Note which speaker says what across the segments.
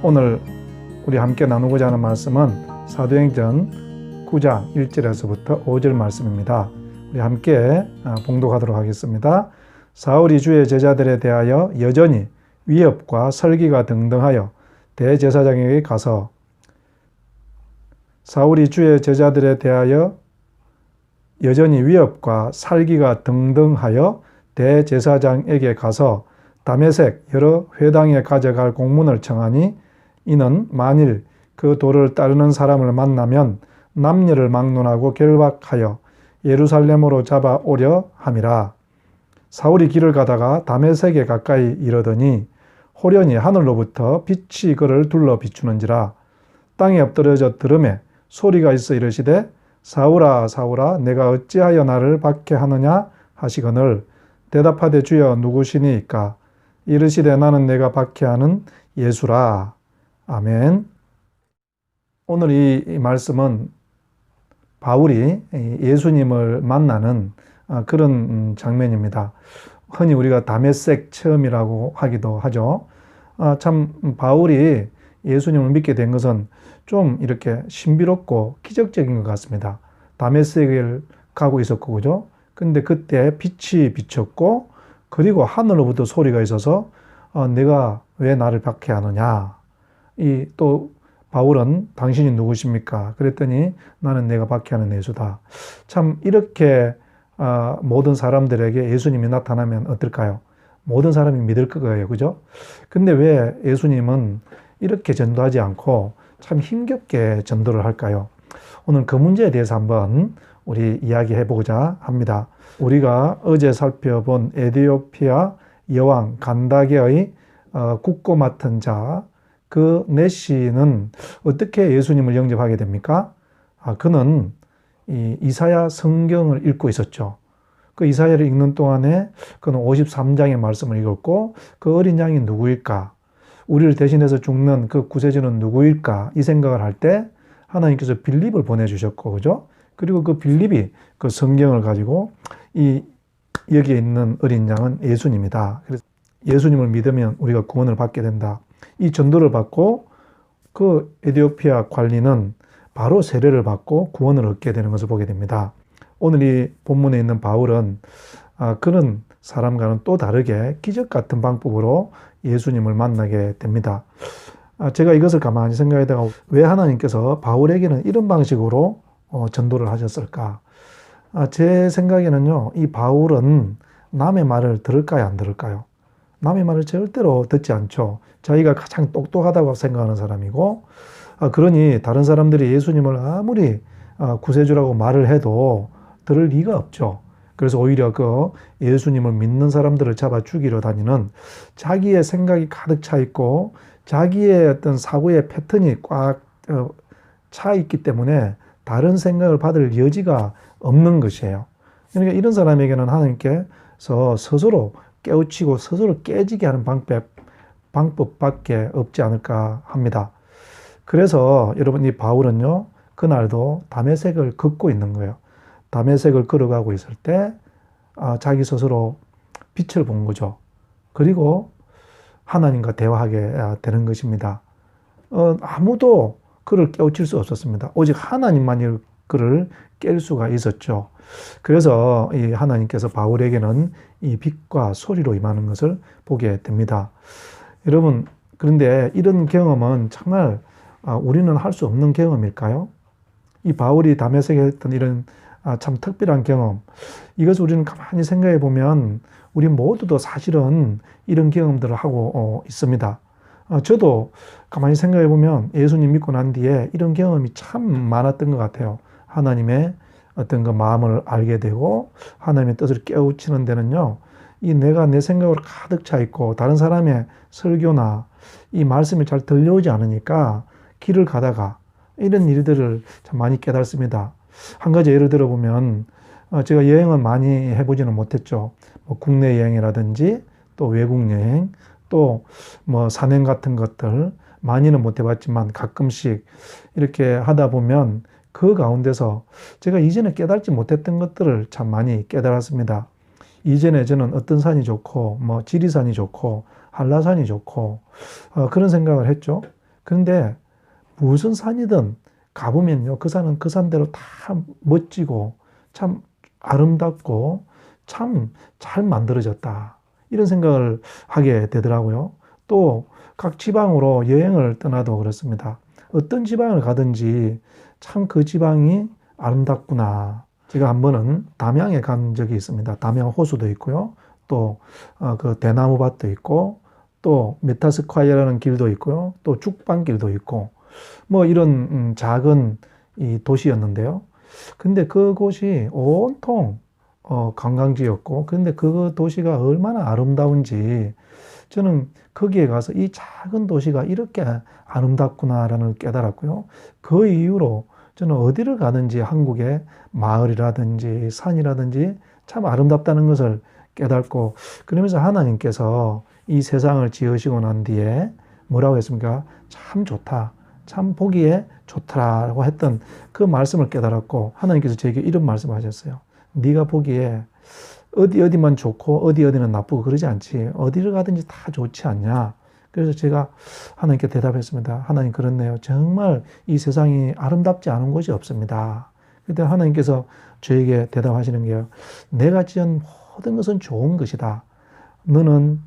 Speaker 1: 오늘 우리 함께 나누고자 하는 말씀은 사도행전 9장 1절에서부터 5절 말씀입니다. 우리 함께 봉독하도록 하겠습니다. 사울이 주의 제자들에 대하여 여전히 위협과 설기가 등등하여 대제사장에게 가서 사울이 주의 제자들에 대하여 여전히 위협과 살기가 등등하여 대제사장에게 가서 다메섹 여러 회당에 가져갈 공문을 청하니 이는 만일 그 도를 따르는 사람을 만나면 남녀를 막론하고 결박하여 예루살렘으로 잡아오려 함이라. 사울이 길을 가다가 다메섹에 가까이 이르더니 호련히 하늘로부터 빛이 그를 둘러 비추는지라. 땅에 엎드려져 들음에 소리가 있어 이르시되 사울아 사울아 내가 어찌하여 나를 박해하느냐 하시거늘 대답하되 주여 누구시니이까 이르시되 나는 내가 박해하는 예수라. 아멘. 오늘 이 말씀은 바울이 예수님을 만나는 그런 장면입니다. 흔히 우리가 다메섹 체험이라고 하기도 하죠. 참 바울이 예수님을 믿게 된 것은 좀 이렇게 신비롭고 기적적인 것 같습니다. 다메섹을 가고 있었고, 그죠? 근데 그때 빛이 비쳤고, 그리고 하늘로부터 소리가 있어서 내가 왜 나를 박해하느냐? 또 바울은 당신이 누구십니까? 그랬더니 나는 내가 박해하는 예수다. 참 이렇게 모든 사람들에게 예수님이 나타나면 어떨까요? 모든 사람이 믿을 거예요. 그죠? 근데 왜 예수님은 이렇게 전도하지 않고 참 힘겹게 전도를 할까요? 오늘 그 문제에 대해서 한번 우리 이야기해 보고자 합니다. 우리가 어제 살펴본 에티오피아 여왕 간다게의 국고 맡은 자, 그 네시는 어떻게 예수님을 영접하게 됩니까? 그는 이사야 성경을 읽고 있었죠. 그 이사야를 읽는 동안에 그는 53장의 말씀을 읽었고 그 어린 양이 누구일까? 우리를 대신해서 죽는 그 구세주는 누구일까? 이 생각을 할 때 하나님께서 빌립을 보내주셨고, 그죠? 그리고 그 빌립이 그 성경을 가지고 여기에 있는 어린 양은 예수님이다. 그래서 예수님을 믿으면 우리가 구원을 받게 된다. 이 전도를 받고 그 에티오피아 관리는 바로 세례를 받고 구원을 얻게 되는 것을 보게 됩니다. 오늘 이 본문에 있는 바울은 그런 사람과는 또 다르게 기적 같은 방법으로 예수님을 만나게 됩니다. 제가 이것을 가만히 생각하다가 왜 하나님께서 바울에게는 이런 방식으로 전도를 하셨을까? 제 생각에는요, 이 바울은 남의 말을 들을까요, 안 들을까요? 남의 말을 절대로 듣지 않죠. 자기가 가장 똑똑하다고 생각하는 사람이고, 그러니 다른 사람들이 예수님을 아무리 구세주라고 말을 해도 들을 리가 없죠. 그래서 오히려 그 예수님을 믿는 사람들을 잡아 죽이러 다니는 자기의 생각이 가득 차 있고 자기의 어떤 사고의 패턴이 꽉 차 있기 때문에 다른 생각을 받을 여지가 없는 것이에요. 그러니까 이런 사람에게는 하나님께서 스스로 깨우치고 스스로 깨지게 하는 방법밖에 없지 않을까 합니다. 그래서 여러분 이 바울은요, 그날도 다메섹을 걷고 있는 거예요. 다메섹을 걸어가고 있을 때 자기 스스로 빛을 본 거죠. 그리고 하나님과 대화하게 되는 것입니다. 아무도 그를 깨우칠 수 없었습니다. 오직 하나님만이 그를 깰 수가 있었죠. 그래서 이 하나님께서 바울에게는 이 빛과 소리로 임하는 것을 보게 됩니다. 여러분, 그런데 이런 경험은 정말 우리는 할 수 없는 경험일까요? 이 바울이 다메섹에 했던 이런 참 특별한 경험, 이것을 우리는 가만히 생각해 보면 우리 모두도 사실은 이런 경험들을 하고 있습니다. 저도 가만히 생각해 보면 예수님 믿고 난 뒤에 이런 경험이 참 많았던 것 같아요. 하나님의 어떤 그 마음을 알게 되고 하나님의 뜻을 깨우치는 데는요, 내가 내 생각으로 가득 차 있고 다른 사람의 설교나 이 말씀이 잘 들려오지 않으니까 길을 가다가 이런 일들을 참 많이 깨닫습니다. 한 가지 예를 들어보면 제가 여행을 많이 해보지는 못했죠. 국내 여행이라든지 또 외국 여행, 또 산행 같은 것들 많이는 못 해봤지만 가끔씩 이렇게 하다 보면 그 가운데서 제가 이전에 깨닫지 못했던 것들을 참 많이 깨달았습니다. 이전에 저는 어떤 산이 좋고 지리산이 좋고 한라산이 좋고 그런 생각을 했죠. 그런데 무슨 산이든 가보면요, 그 산은 그 산대로 다 멋지고 참 아름답고 참 잘 만들어졌다. 이런 생각을 하게 되더라고요. 또 각 지방으로 여행을 떠나도 그렇습니다. 어떤 지방을 가든지 참 그 지방이 아름답구나. 제가 한 번은 담양에 간 적이 있습니다. 담양 호수도 있고요. 또 그 대나무밭도 있고 또 메타스콰이어라는 길도 있고요. 또 죽방길도 있고 뭐 이런 작은 이 도시였는데요. 근데 그곳이 온통 관광지였고, 근데 그 도시가 얼마나 아름다운지 저는 거기에 가서 이 작은 도시가 이렇게 아름답구나라는 깨달았고요. 그 이후로 저는 어디를 가든지 한국의 마을이라든지 산이라든지 참 아름답다는 것을 깨닫고, 그러면서 하나님께서 이 세상을 지으시고 난 뒤에 뭐라고 했습니까? 참 좋다. 참 보기에 좋더라고 했던 그 말씀을 깨달았고, 하나님께서 저에게 이런 말씀을 하셨어요. 네가 보기에 어디만 좋고 어디는 나쁘고 그러지 않지. 어디를 가든지 다 좋지 않냐. 그래서 제가 하나님께 대답했습니다. 하나님, 그렇네요. 정말 이 세상이 아름답지 않은 곳이 없습니다. 그때 하나님께서 저에게 대답하시는 게요. 내가 지은 모든 것은 좋은 것이다. 너는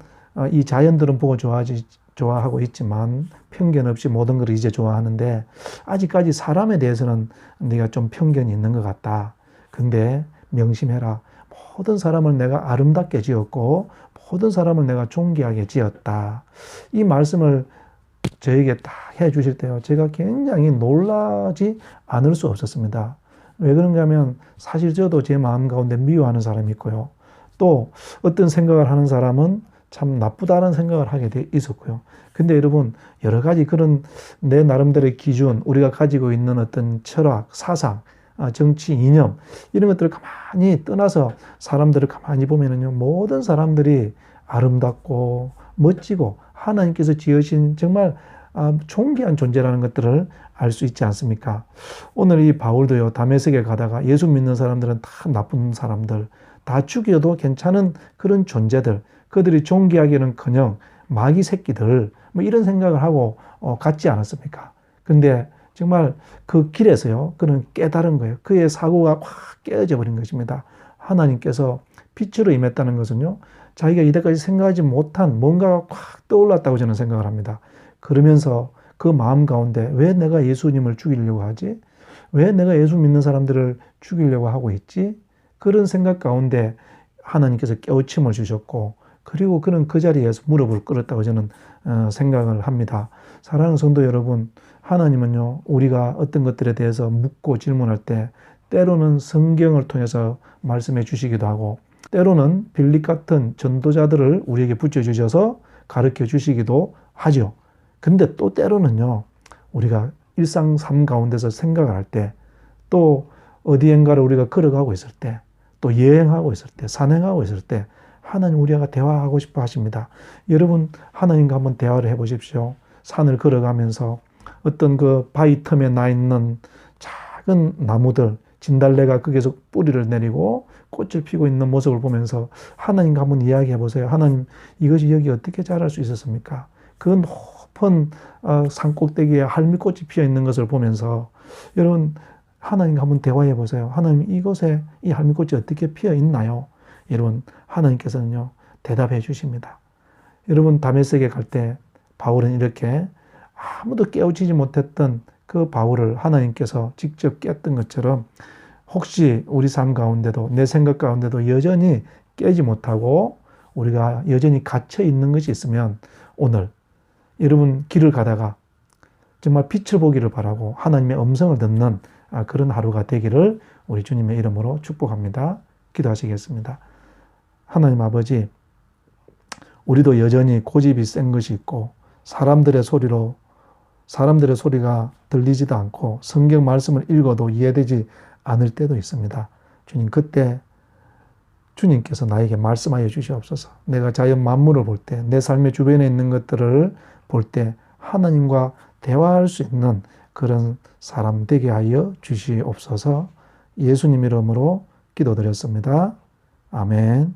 Speaker 1: 이 자연들은 보고 좋아하고 있지만 편견 없이 모든 걸 이제 좋아하는데 아직까지 사람에 대해서는 네가 좀 편견이 있는 것 같다. 근데 명심해라. 모든 사람을 내가 아름답게 지었고 모든 사람을 내가 존귀하게 지었다. 이 말씀을 저에게 딱 해주실 때요, 제가 굉장히 놀라지 않을 수 없었습니다. 왜 그런가 하면 사실 저도 제 마음 가운데 미워하는 사람이 있고요. 또 어떤 생각을 하는 사람은 참 나쁘다는 생각을 하게 돼 있었고요. 근데 여러분, 여러 가지 그런 내 나름대로의 기준, 우리가 가지고 있는 어떤 철학, 사상, 정치, 이념, 이런 것들을 가만히 떠나서 사람들을 가만히 보면은요, 모든 사람들이 아름답고 멋지고 하나님께서 지으신 정말 존귀한 존재라는 것들을 알 수 있지 않습니까? 오늘 이 바울도요, 다메섹에 가다가 예수 믿는 사람들은 다 나쁜 사람들, 다 죽여도 괜찮은 그런 존재들, 그들이 존귀하기는커녕 마귀 새끼들, 뭐 이런 생각을 하고 갔지 않았습니까? 근데 정말 그 길에서요, 그는 깨달은 거예요. 그의 사고가 확 깨어져 버린 것입니다. 하나님께서 빛으로 임했다는 것은요, 자기가 이때까지 생각하지 못한 뭔가가 확 떠올랐다고 저는 생각을 합니다. 그러면서 그 마음 가운데 왜 내가 예수님을 죽이려고 하지? 왜 내가 예수 믿는 사람들을 죽이려고 하고 있지? 그런 생각 가운데 하나님께서 깨우침을 주셨고, 그리고 그는 그 자리에서 무릎을 꿇었다고 저는 생각을 합니다. 사랑하는 성도 여러분, 하나님은요, 우리가 어떤 것들에 대해서 묻고 질문할 때 때로는 성경을 통해서 말씀해 주시기도 하고, 때로는 빌립 같은 전도자들을 우리에게 붙여주셔서 가르쳐 주시기도 하죠. 근데 또 때로는요, 우리가 일상 삶 가운데서 생각을 할 때, 또 어디엔가를 우리가 걸어가고 있을 때, 또 여행하고 있을 때, 산행하고 있을 때 하나님 우리가 대화하고 싶어 하십니다. 여러분, 하나님과 한번 대화를 해보십시오. 산을 걸어가면서 어떤 그 바위 틈에 나 있는 작은 나무들, 진달래가 거기서 뿌리를 내리고 꽃을 피고 있는 모습을 보면서 하나님과 한번 이야기해 보세요. 하나님, 이것이 여기 어떻게 자랄 수 있었습니까? 그 높은 산 꼭대기에 할미꽃이 피어 있는 것을 보면서 여러분, 하나님과 한번 대화해 보세요. 하나님, 이곳에 이 할미꽃이 어떻게 피어 있나요? 여러분, 하나님께서는요, 대답해 주십니다. 여러분, 다메섹에 갈 때 바울은 이렇게 아무도 깨우치지 못했던 그 바울을 하나님께서 직접 깼던 것처럼 혹시 우리 삶 가운데도, 내 생각 가운데도 여전히 깨지 못하고 우리가 여전히 갇혀 있는 것이 있으면 오늘 여러분 길을 가다가 정말 빛을 보기를 바라고 하나님의 음성을 듣는 그런 하루가 되기를 우리 주님의 이름으로 축복합니다. 기도하시겠습니다. 하나님 아버지, 우리도 여전히 고집이 센 것이 있고 사람들의 소리가 들리지도 않고 성경 말씀을 읽어도 이해되지 않을 때도 있습니다. 주님, 그때 주님께서 나에게 말씀하여 주시옵소서. 내가 자연 만물을 볼 때, 내 삶의 주변에 있는 것들을 볼 때 하나님과 대화할 수 있는 그런 사람 되게 하여 주시옵소서. 예수님 이름으로 기도드렸습니다. 아멘.